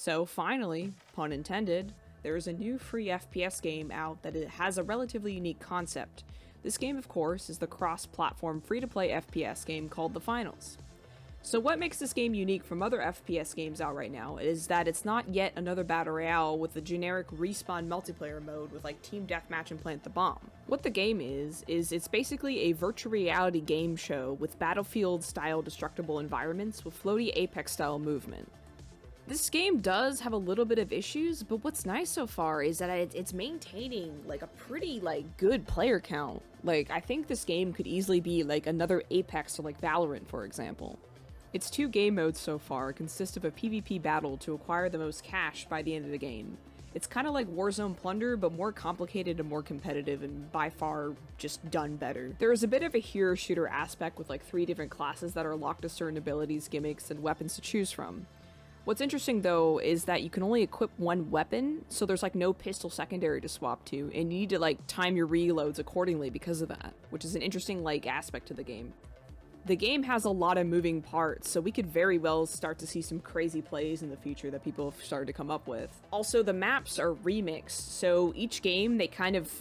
So finally, pun intended, there is a new free FPS game out that has a relatively unique concept. This game, of course, is the cross-platform free-to-play FPS game called The Finals. So what makes this game unique from other FPS games out right now is that it's not yet another battle royale with the generic respawn multiplayer mode with like team deathmatch and plant the bomb. What the game is it's basically a virtual reality game show with Battlefield-style destructible environments with floaty Apex-style movement. This game does have a little bit of issues, but what's nice so far is that it's maintaining like a pretty good player count. Like, I think this game could easily be like another Apex or like Valorant, for example. Its two game modes so far consist of a PvP battle to acquire the most cash by the end of the game. It's kind of like Warzone Plunder, but more complicated and more competitive, and by far just done better. There is a bit of a hero shooter aspect with like 3 different classes that are locked to certain abilities, gimmicks, and weapons to choose from. What's interesting though is that you can only equip one weapon, so there's like no pistol secondary to swap to, and you need to like time your reloads accordingly because of that, which is an interesting like aspect to the game. The game has a lot of moving parts, so we could very well start to see some crazy plays in the future that people have started to come up with. Also, the maps are remixed, so each game they kind of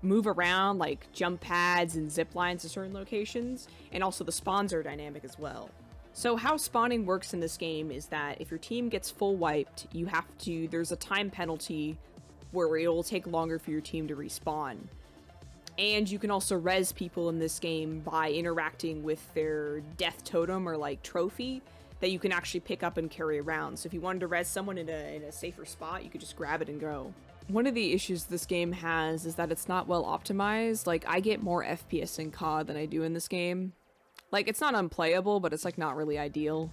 move around like jump pads and zip lines to certain locations, and also the spawns are dynamic as well. So how spawning works in this game is that if your team gets full wiped, there's a time penalty where it will take longer for your team to respawn. And you can also res people in this game by interacting with their death totem or like trophy that you can actually pick up and carry around. So if you wanted to res someone in a safer spot, you could just grab it and go. One of the issues this game has is that it's not well optimized. Like, I get more FPS in COD than I do in this game. Like, it's not unplayable, but it's like not really ideal.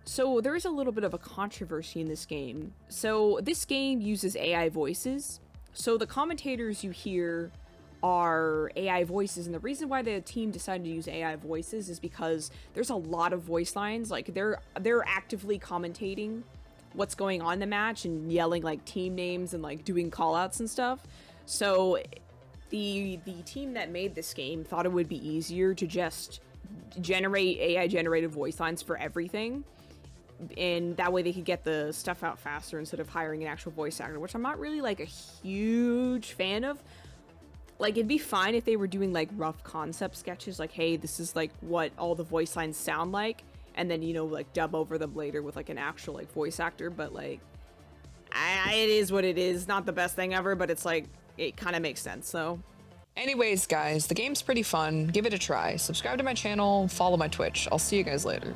So there is a little bit of a controversy in this game. So this game uses AI voices. So the commentators you hear are AI voices, and the reason why the team decided to use AI voices is because there's a lot of voice lines. Like, they're actively commentating what's going on in the match and yelling like team names and like doing callouts and stuff. So the team that made this game thought it would be easier to just generate AI generated voice lines for everything, and that way they could get the stuff out faster instead of hiring an actual voice actor, which I'm not really like a huge fan of. Like, it'd be fine if they were doing like rough concept sketches, like, hey, this is like what all the voice lines sound like, and then, you know, like dub over them later with like an actual like voice actor. But like, it is what it is. Not the best thing ever, but it's like, it kind of makes sense. So anyways, guys, the game's pretty fun. Give it a try. Subscribe to my channel, follow my Twitch. I'll see you guys later.